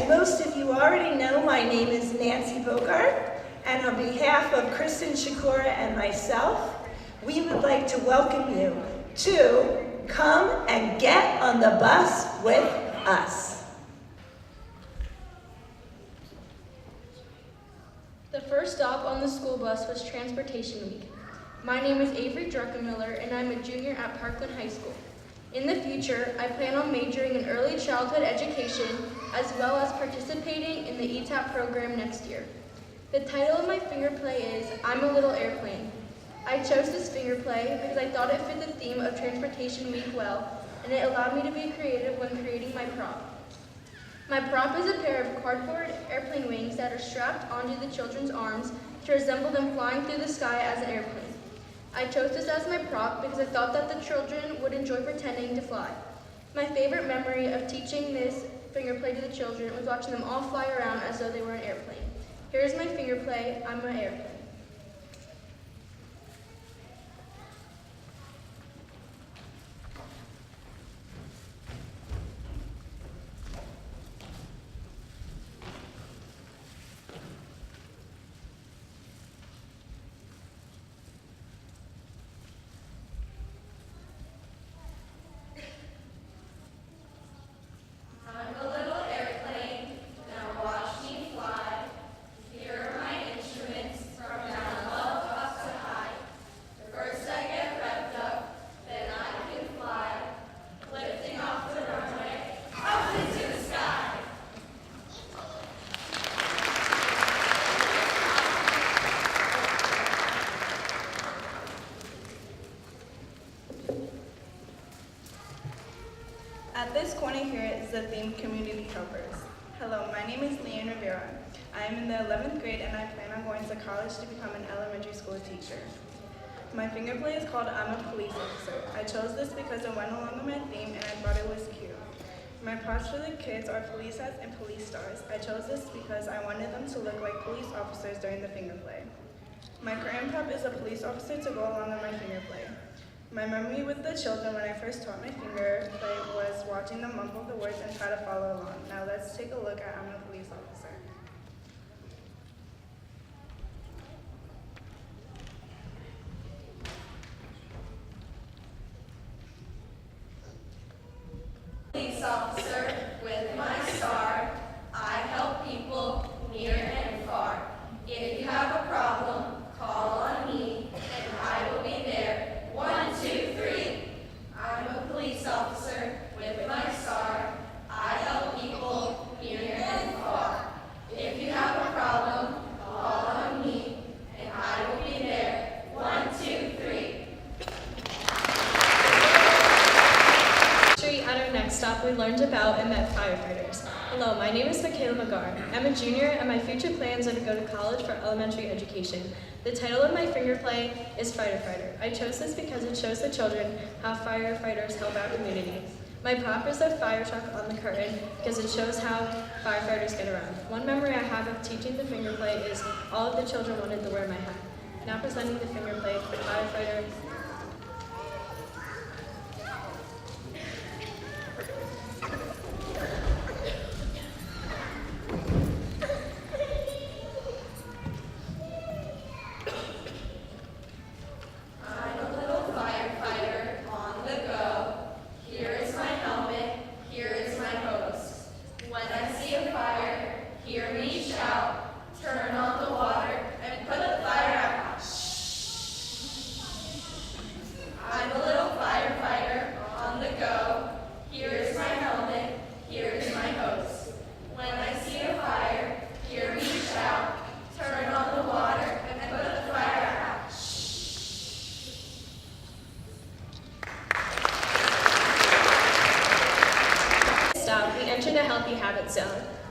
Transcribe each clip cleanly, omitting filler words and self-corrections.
most of you already know, my name is Nancy Bogart, and on behalf of Kristen Shakura and myself, we would like to welcome you to Come and Get on the Bus with Us. The first stop on the school bus was Transportation Week. My name is Avery Druckenmiller, and I'm a junior at Parkland High School. In the future, I plan on majoring in early childhood education as well as participating in the ETAP program next year. The title of my finger play is I'm a Little Airplane. I chose this finger play because I thought it fit the theme of Transportation Week well, and it allowed me to be creative when creating my prop. My prop is a pair of cardboard airplane wings that are strapped onto the children's arms to resemble them flying through the sky as an airplane. I chose this as my prop because I thought that the children would enjoy pretending to fly. My favorite memory of teaching this finger play to the children was watching them all fly around as though they were an airplane. Here's my finger play, I'm an airplane. At this corner here is the theme Community Helpers. Hello, my name is Leanne Rivera. I am in the 11th grade and I plan on going to college to become an elementary school teacher. My finger play is called I'm a Police Officer. I chose this because it went along with my theme and I thought it was cute. My props for the kids are police hats and police stars. I chose this because I wanted them to look like police officers during the finger play. My current prop is a police officer to go along with my finger play. My memory with the children when I first taught my finger play was watching them mumble the words and try to follow along. Now let's take a look at I'm a Police Officer. Police officer with my star, I help people near and far. If you have a problem, call on me and I will be there. 1, 2, 3. I'm a police officer with my star. I help people near and far. If you have a problem, call on me and I will be there. 1, 2, 3. At our next stop, we learned about and met firefighters. Hello, my name is Michaela McGar. I'm a junior and my future plans are to go to college for elementary education. The title of my finger play is Fighter. I chose this because it shows the children how firefighters help our community. My prop is a fire truck on the curtain because it shows how firefighters get around. One memory I have of teaching the finger play is all of the children wanted to wear my hat. Now presenting the finger play for firefighter.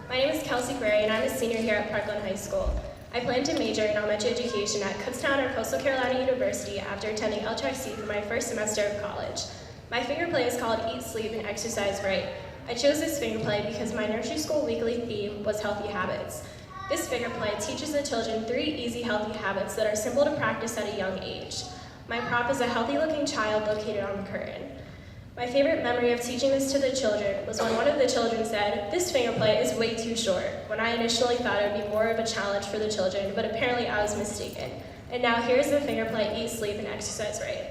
My name is Kelsey Gray, and I'm a senior here at Parkland High School. I plan to major in elementary education at Kutztown or Coastal Carolina University after attending LTRC for my first semester of college. My finger play is called Eat, Sleep, and Exercise Right. I chose this finger play because my nursery school weekly theme was healthy habits. This finger play teaches the children 3 easy healthy habits that are simple to practice at a young age. My prop is a healthy-looking child located on the curtain. My favorite memory of teaching this to the children was when one of the children said, "This finger play is way too short," when I initially thought it would be more of a challenge for the children, but apparently I was mistaken. And now here's the finger play Eat, Sleep, and Exercise Right.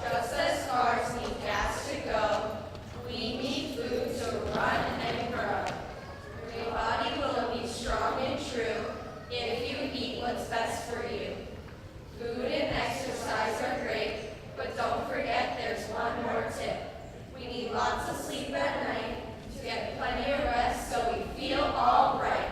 Just as cars need gas to go, we need food to run and grow. Your body will be strong and true if you eat what's best for you. Food and exercise are great, but don't forget there's one more tip. We need lots of sleep at night to get plenty of rest so we feel all right.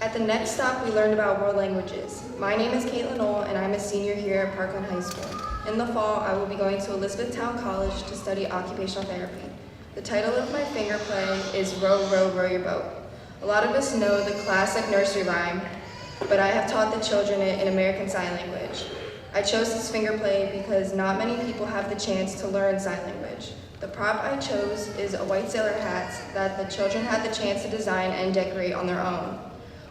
At the next stop, we learned about world languages. My name is Caitlin Knoll, and I'm a senior here at Parkland High School. In the fall, I will be going to Elizabethtown College to study occupational therapy. The title of my finger play is Row, Row, Row Your Boat. A lot of us know the classic nursery rhyme, but I have taught the children it in American Sign Language. I chose this finger play because not many people have the chance to learn sign language. The prop I chose is a white sailor hat that the children had the chance to design and decorate on their own.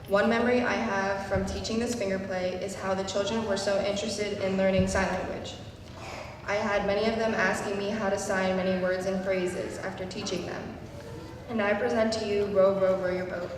One memory I have from teaching this finger play is how the children were so interested in learning sign language. I had many of them asking me how to sign many words and phrases after teaching them. And I present to you Row, Row, Row Your Boat.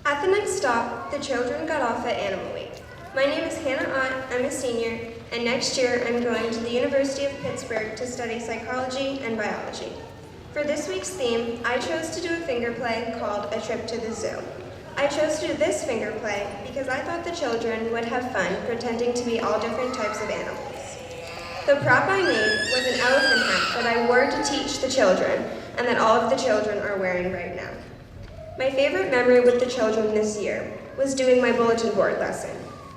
At the next stop, the children got off at Animal Week. My name is Hannah Ott, I'm a senior, and next year I'm going to the University of Pittsburgh to study psychology and biology. For this week's theme, I chose to do a finger play called A Trip to the Zoo. I chose to do this finger play because I thought the children would have fun pretending to be all different types of animals. The prop I made was an elephant hat that I wore to teach the children, and that all of the children are wearing right now. My favorite memory with the children this year was doing my bulletin board lesson.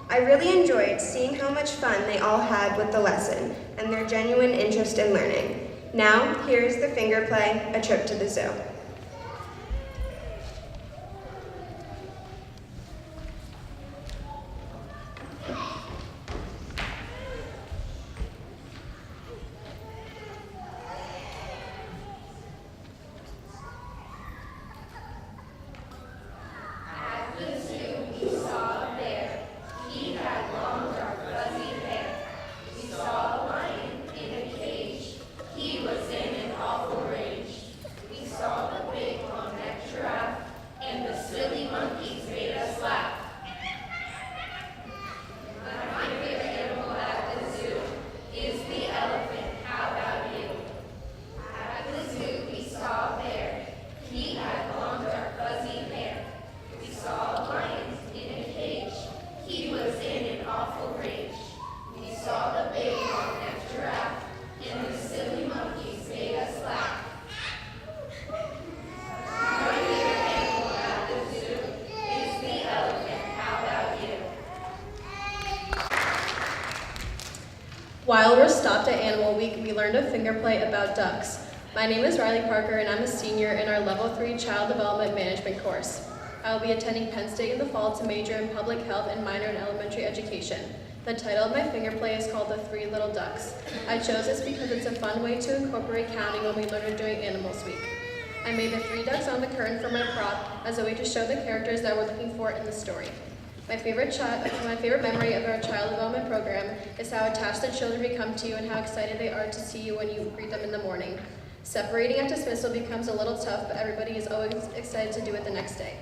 I really enjoyed seeing how much fun they all had with the lesson and their genuine interest in learning. Now, here's the finger play, A Trip to the Zoo. At the zoo, we saw a bear. He had long, dark, fuzzy hair. We saw a lion in a cage. He was in an awful rage. We saw the big, long-necked giraffe, and the silly monkeys made us laugh. My favorite animal at the zoo is the elephant. How about you? At the zoo, we saw a bear. He had long, dark, fuzzy hair. We saw a lion in a cage. He was in an awful rage. We saw the big long-necked giraffe, and the silly monkeys made us laugh. My favorite animal at the zoo is the elephant. How about you? While we're stopped at Animal Week, we learned a finger play about ducks. My name is Riley Parker, and I'm a senior in our Level 3 Child Development Management course. I will be attending Penn State in the fall to major in public health and minor in elementary education. The title of my finger play is called The Three Little Ducks. I chose this because it's a fun way to incorporate counting when we learn to doing Animals Week. I made the 3 ducks on the curtain for my prop as a way to show the characters that we're looking for in the story. My favorite memory of our child development program is how attached the children become to you and how excited they are to see you when you greet them in the morning. Separating at dismissal becomes a little tough, but everybody is always excited to do it the next day.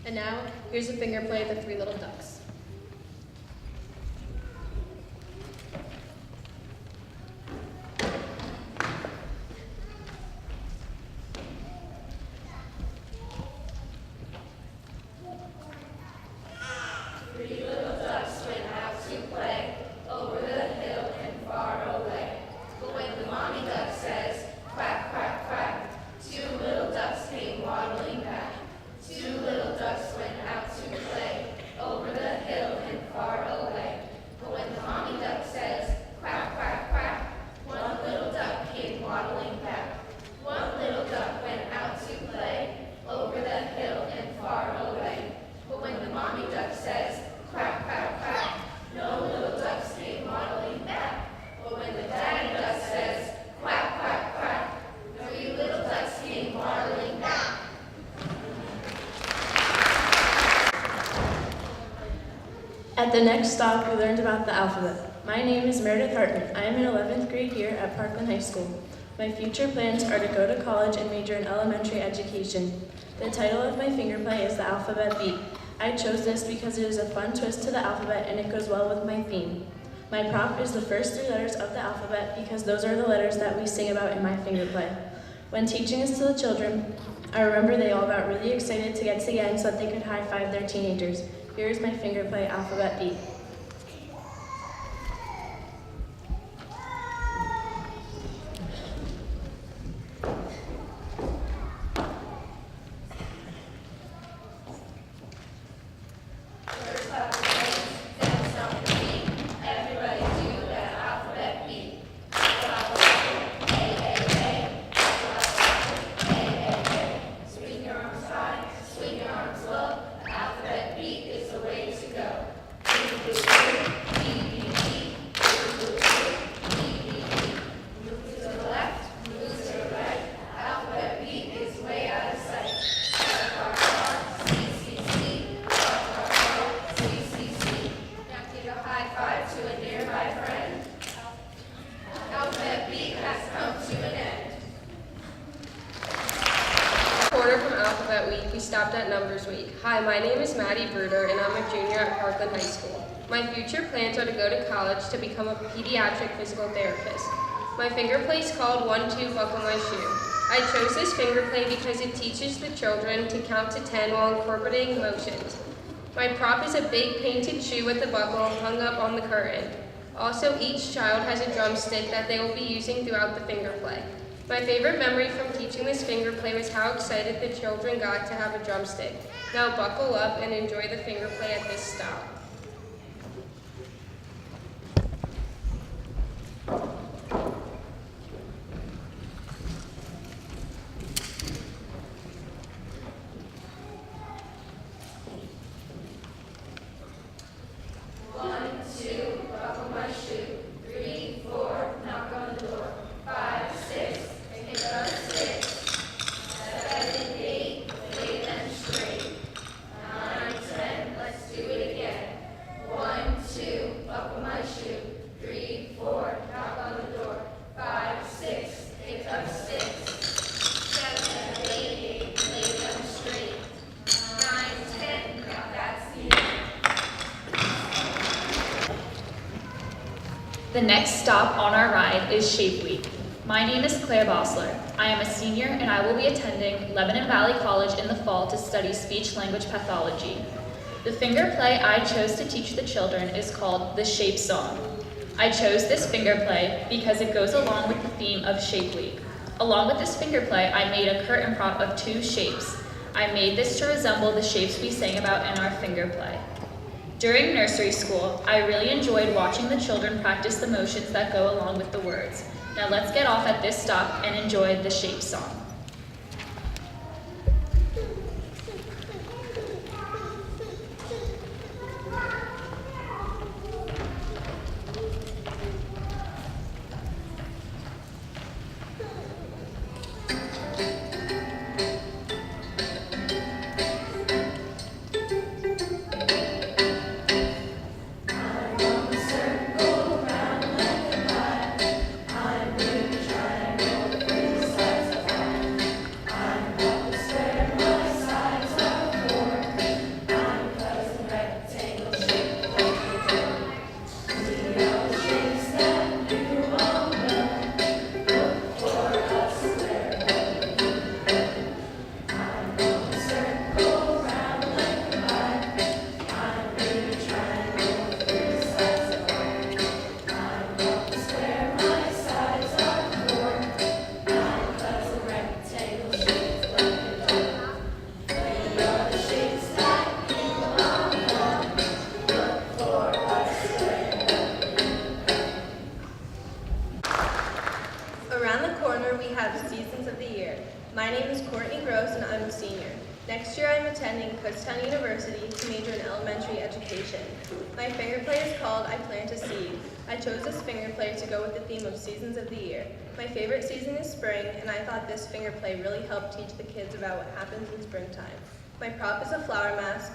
And now, here's a finger play of the three little ducks. Three little ducks went out to play over the hill and far away. But when the mommy duck says, quack, quack, quack, two little ducks came waddling back. Two little ducks went out to play over the hill and far away. But when the mommy duck says, quack, quack, quack, one little duck came waddling back. One little duck went out to play over the hill and far away. But when the mommy duck says, quack, quack, quack, no little ducks came waddling back. But when the daddy duck says, quack, quack, quack, three little ducks came waddling back. At the next stop, we learned about the alphabet. My name is Meredith Hartman. I am in 11th grade here at Parkland High School. My future plans are to go to college and major in elementary education. The title of my finger play is The Alphabet Beat. I chose this because it is a fun twist to the alphabet and it goes well with my theme. My prop is the first three letters of the alphabet because those are the letters that we sing about in my finger play. When teaching this to the children, I remember they all got really excited to get together so that they could high-five their teenagers. Here is my finger play, Alphabet Beat. First up the legs, then stomp the feet. Everybody do that alphabet beat. Swing your arms high, swing your arms low. Alphabet beat is the way to go. Move to the left, move to the right. Alphabet beat is way out of sight. Now give a high five to a nearby friend. Alphabet beat has come to an end. Quarter from Alphabet Week, we stopped at Numbers Week. Hi, my name is Maddie Bruder, and I'm a junior at Parkland High School. My future plans are to go to college to become a pediatric physical therapist. My finger play is called 1, 2, Buckle My Shoe. I chose this finger play because it teaches the children to count to 10 while incorporating motions. My prop is a big painted shoe with a buckle hung up on the curtain. Also, each child has a drumstick that they will be using throughout the finger play. My favorite memory from teaching this finger play was how excited the children got to have a drumstick. Now buckle up and enjoy the finger play at this stop. One, two, buckle my shoe. 3, 4, knock on the door. 5, 6, pick up sticks. 7, 8, lay them straight. 9, 10, let's do it again. 1, 2, buckle my shoe. 3, 4, knock on the door. 5, 6, pick up sticks. 7, 8, lay them straight. 9, 10, now that's the end. The next stop on our ride is Shape Week. My name is Claire Bossler. I am a senior and I will be attending Lebanon Valley College in the fall to study speech-language pathology. The finger play I chose to teach the children is called The Shape Song. I chose this finger play because it goes along with the theme of Shape Week. Along with this finger play, I made a curtain prop of 2 shapes. I made this to resemble the shapes we sang about in our finger play. During nursery school, I really enjoyed watching the children practice the motions that go along with the words. Now let's get off at this stop and enjoy the Shape Song. Circle round like a pie. I'm in a triangle, name is Courtney Gross and I'm a senior. Next year I'm attending Kutztown University to major in elementary education. My finger play is called I Plant a Seed. I chose this finger play to go with the theme of seasons of the year. My favorite season is spring, and I thought this finger play really helped teach the kids about what happens in springtime. My prop is a flower mask.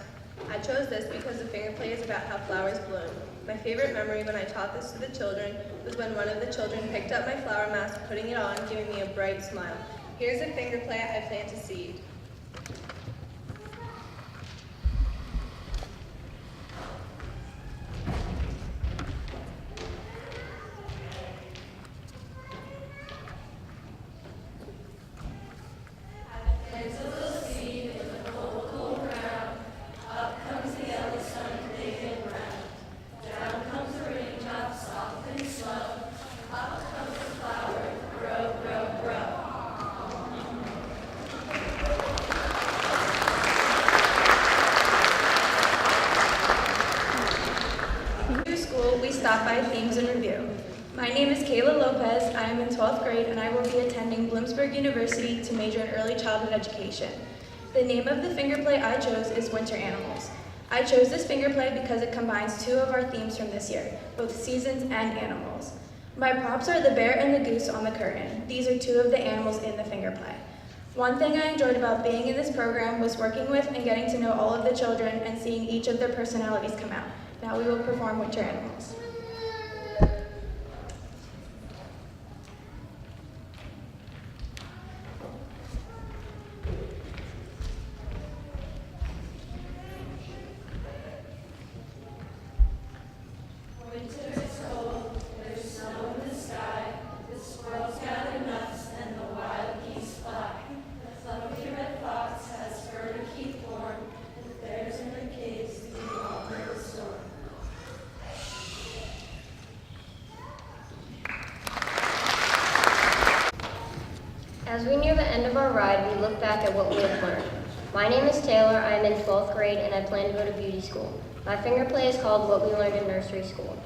I chose this because the finger play is about how flowers bloom. My favorite memory when I taught this to the children was when one of the children picked up my flower mask, putting it on, giving me a bright smile. Here's a finger play, I Plant a Seed. Stop by Themes and Review. My name is Kayla Lopez. I am in 12th grade and I will be attending Bloomsburg University to major in early childhood education. The name of the finger play I chose is Winter Animals. I chose this finger play because it combines two of our themes from this year, both seasons and animals. My props are the bear and the goose on the curtain. These are two of the animals in the finger play. One thing I enjoyed about being in this program was working with and getting to know all of the children and seeing each of their personalities come out. Now we will perform Winter Animals. As we near the end of our ride, we look back at what we have learned. My name is Taylor, I am in 12th grade, and I plan to go to beauty school. My finger play is called What We Learned in Nursery School.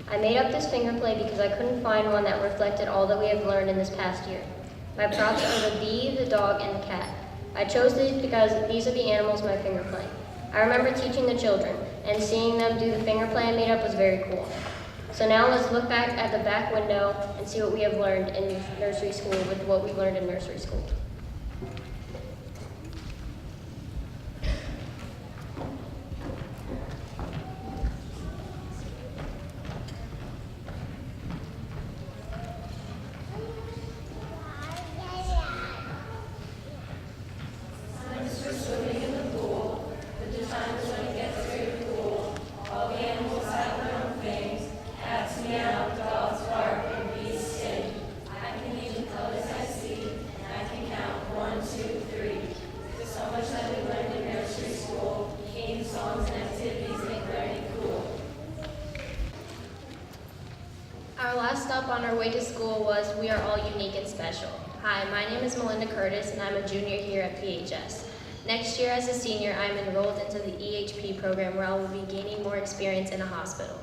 I made up this finger play because I couldn't find one that reflected all that we have learned in this past year. My props are the bee, the dog, and the cat. I chose these because these are the animals my finger play. I remember teaching the children, and seeing them do the finger play I made up was very cool. So now let's look back at the back window and see what we have learned in nursery school with what we learned in nursery school. Our last stop on our way to school was We Are All Unique and Special. Hi, my name is Melinda Curtis and I'm a junior here at PHS. Next year as a senior, I'm enrolled into the EHP program where I will be gaining more experience in a hospital.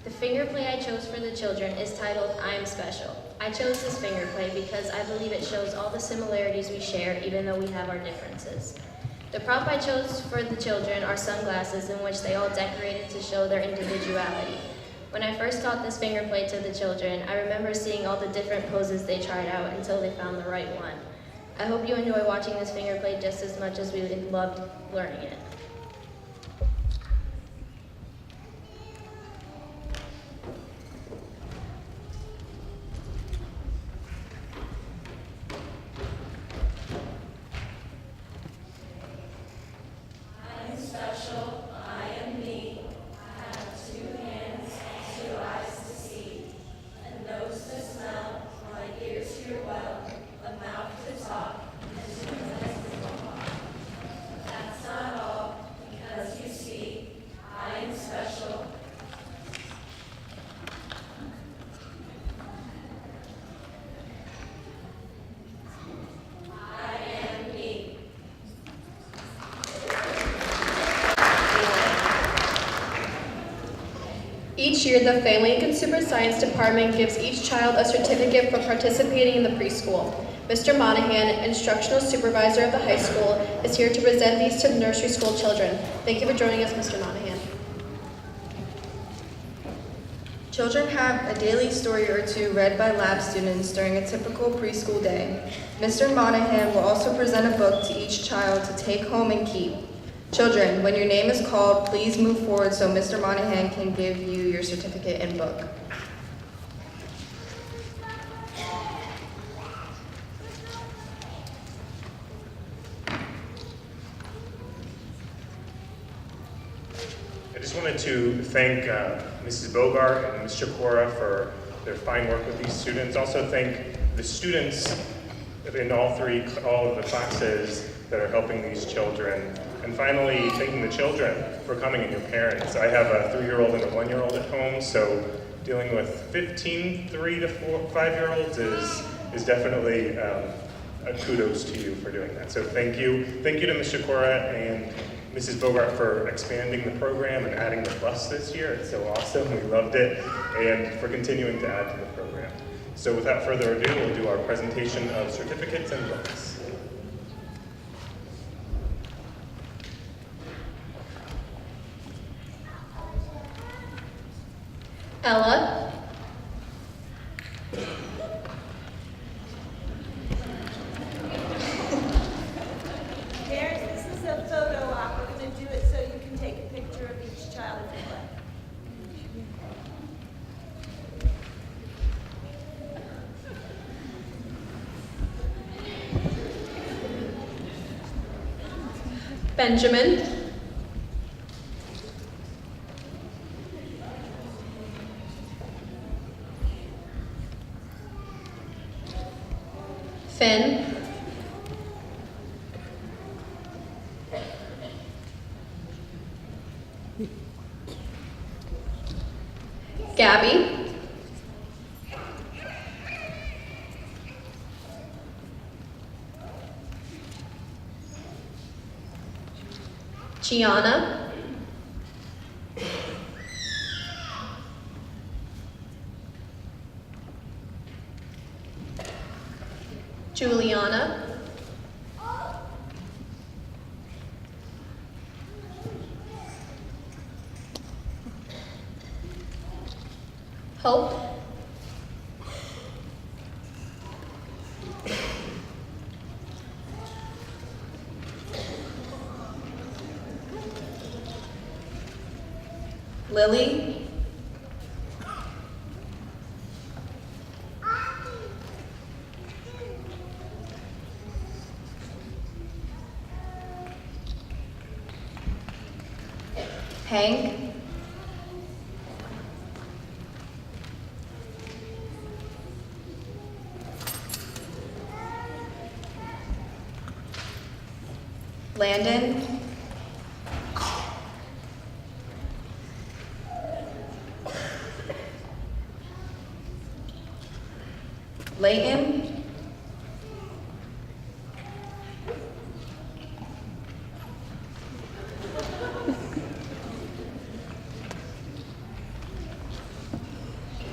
The finger play I chose for the children is titled I Am Special. I chose this finger play because I believe it shows all the similarities we share even though we have our differences. The prop I chose for the children are sunglasses in which they all decorated to show their individuality. When I first taught this finger play to the children, I remember seeing all the different poses they tried out until they found the right one. I hope you enjoy watching this finger play just as much as we loved learning it. Each year, the Family and Consumer Science Department gives each child a certificate for participating in the preschool. Mr. Monahan, instructional supervisor of the high school, is here to present these to the nursery school children. Thank you for joining us, Mr. Monahan. Children have a daily story or two read by lab students during a typical preschool day. Mr. Monahan will also present a book to each child to take home and keep. Children, when your name is called, please move forward so Mr. Monahan can give you your certificate and book. I just wanted to thank Mrs. Bogart and Mr. Cora for their fine work with these students. Also thank the students in all of the classes that are helping these children. And finally, thanking the children for coming and your parents. I have a 3-year-old and a 1-year-old at home, so dealing with 15 3 to 5-year-olds is definitely a kudos to you for doing that. So thank you. Thank you to Mr. Cora and Mrs. Bogart for expanding the program and adding the bus this year. It's so awesome. We loved it. And for continuing to add to the program. So without further ado, we'll do our presentation of certificates and books. Ella. Parents, this is a photo op. We're going to do it so you can take a picture of each child if you like. Benjamin. Finn. Gabby. Gianna. Juliana. Hope. Lily. Hank. Landon. Layton.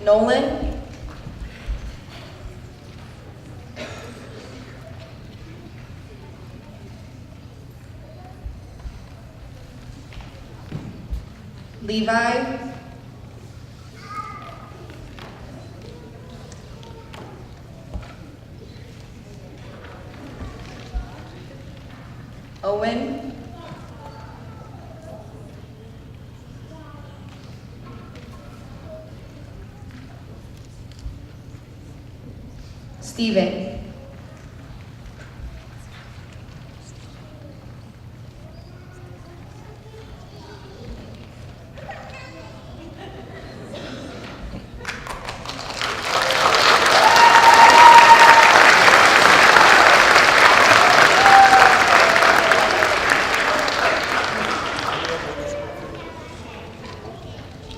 Nolan. Levi. Owen. Steven.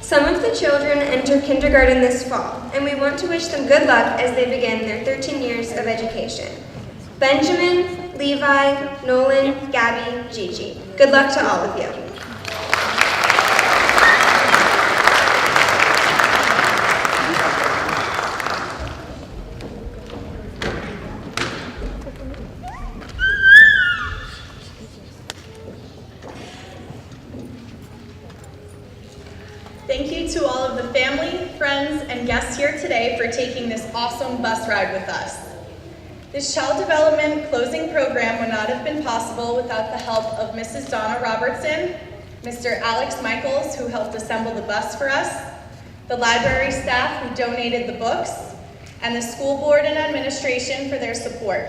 Some of the children enter kindergarten this fall, and we want to wish them good luck as they begin their 13 years of education. Benjamin, Levi, Nolan, Gabby, Gigi. Good luck to all of you. Thank you to all of the family, friends, and guests here today for taking this awesome bus ride with us. This Child Development Closing Program would not have been possible without the help of Mrs. Donna Robertson, Mr. Alex Michaels, who helped assemble the bus for us, the library staff who donated the books, and the school board and administration for their support.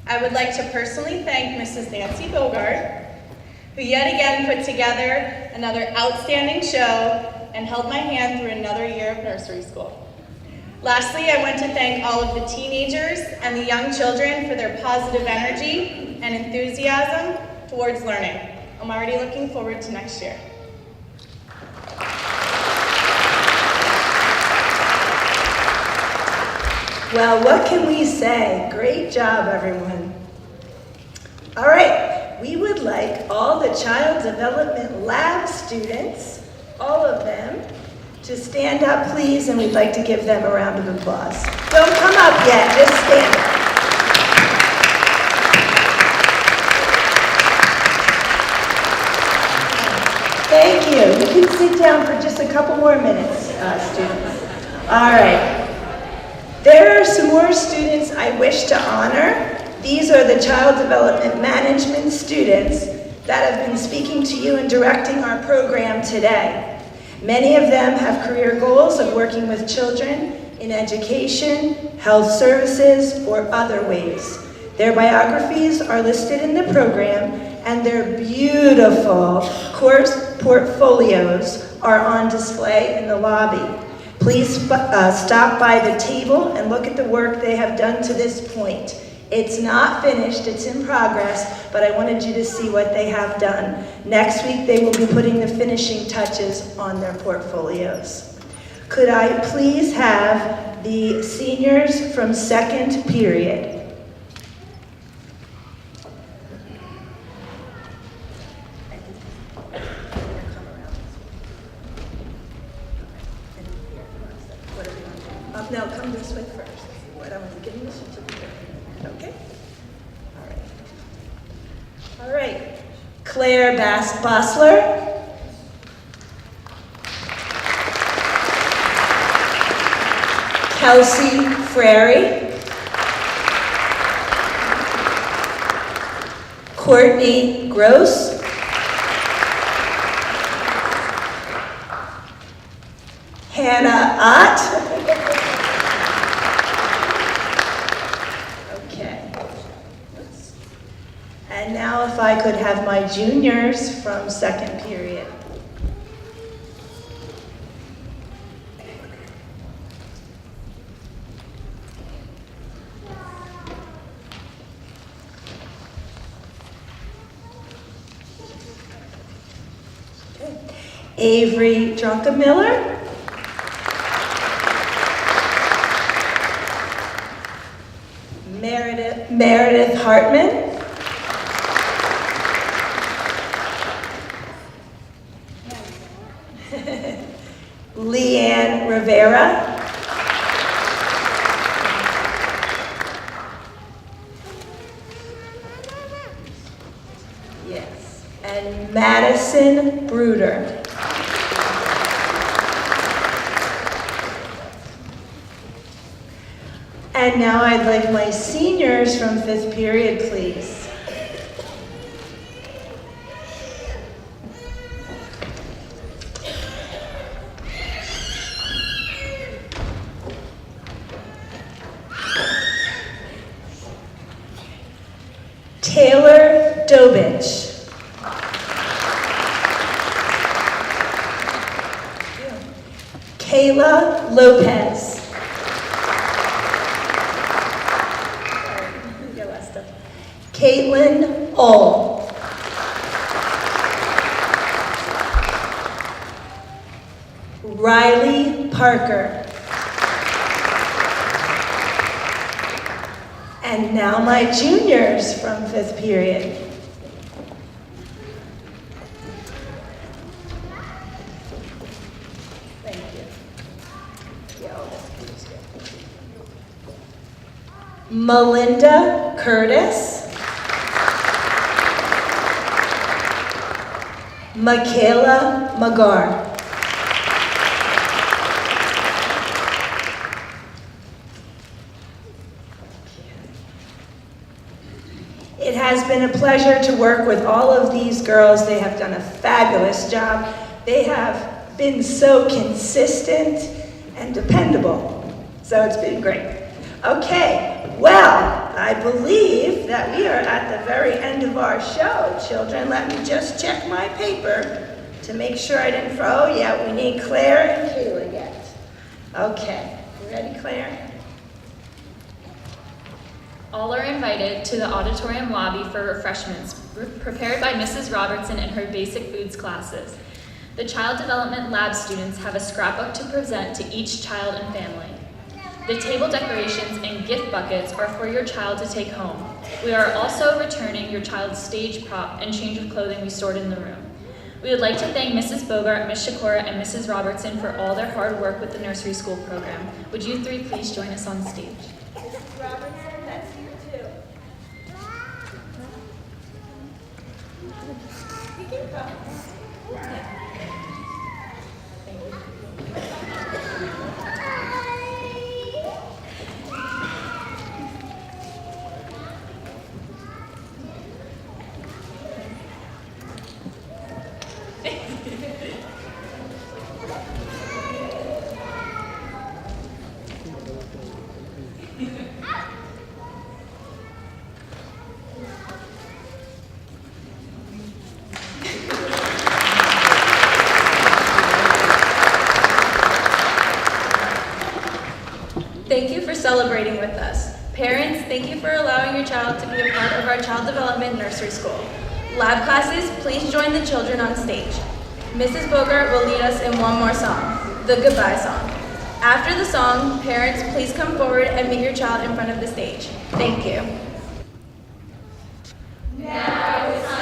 I would like to personally thank Mrs. Nancy Bogart, who yet again put together another outstanding show and held my hand through another year of nursery school. Lastly, I want to thank all of the teenagers and the young children for their positive energy and enthusiasm towards learning. I'm already looking forward to next year. Well, what can we say? Great job, everyone. All right, we would like all the Child Development Lab students, all of them, to stand up, please, and we'd like to give them a round of applause. Don't come up yet, just stand up. Thank you. You can sit down for just a couple more minutes, students. All right. There are some more students I wish to honor. These are the Child Development Management students that have been speaking to you and directing our program today. Many of them have career goals of working with children in education, health services, or other ways. Their biographies are listed in the program, and their beautiful course portfolios are on display in the lobby. Please stop by the table and look at the work they have done to this point. It's not finished, it's in progress, but I wanted you to see what they have done. Next week, they will be putting the finishing touches on their portfolios. Could I please have the seniors from second period? No, come this way first. What I want to give you the certificate. Okay? All right. Claire Bossler. Kelsey Frary. Courtney Gross. Hannah Ott. And now if I could have my juniors from second period. Okay. Avery Druckenmiller. Meredith Hartman. Leanne Rivera. Yes. And Madison Bruder. And now I'd like my seniors from fifth period, please. Taylor Dobich. Kayla Lopez. Caitlin Ull. Riley Parker. And now my juniors from fifth period. Thank you. Melinda Curtis. Michaela Magar. been a pleasure to work with all of these girls. They have done a fabulous job. They have been so consistent and dependable. So it's been great. Okay, well, I believe that we are at the very end of our show. Children, let me just check my paper to make sure I didn't oh yeah, we need Claire and Kayla yet. Okay, you ready, Claire? All are invited to the auditorium lobby for refreshments prepared by Mrs. Robertson in her basic foods classes. The Child Development Lab students have a scrapbook to present to each child and family. The table decorations and gift buckets are for your child to take home. We are also returning your child's stage prop and change of clothing we stored in the room. We would like to thank Mrs. Bogart, Ms. Shakura, and Mrs. Robertson for all their hard work with the nursery school program. Would you three please join us on stage? Mrs. Robertson, that's you too. You can come. Thank you for celebrating with us. Parents, thank you for allowing your child to be a part of our Child Development Nursery School. Lab classes, please join the children on stage. Mrs. Bogart will lead us in one more song, the Goodbye Song. After the song, parents, please come forward and meet your child in front of the stage. Thank you. Now it's time